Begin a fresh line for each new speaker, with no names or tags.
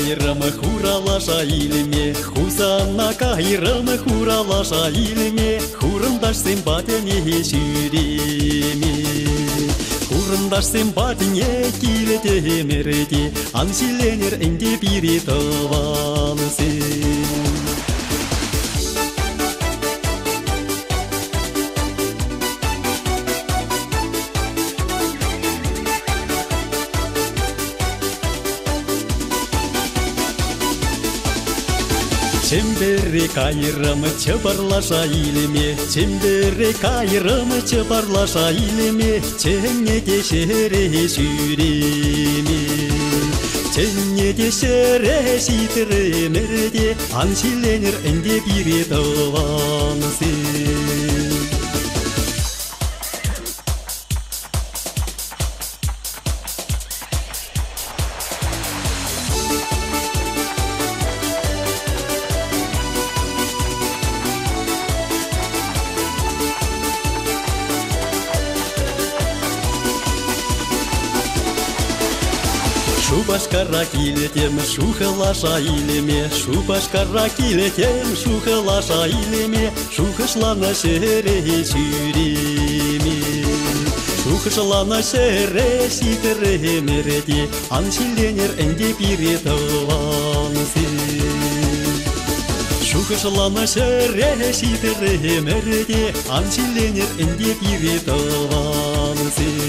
кайрымы хуралаша илме, хусанна кайрымы хуралаша илме, хурындаш симпатыне шүреме. Хурындаш симпатыне килетемерде, ансиленер энде бири тывалсын. Чембере кайрымы чыпарлаша илме, чембере кайрымы чыпарлаша илме, ченне дешере шүреме. Ченне дешере шитіремерде, ансиленер энде бире тывалсын. Шубашкара килетем, шухылаша илме, шубашкара килетем, шухылаша илме, шухышлана шере шүреме. Шухышлана шере шитіремерде, ансиленер энде бире тывалсын. Шухышлана шере шитіремерде, ансиленер энде бире тывалсын.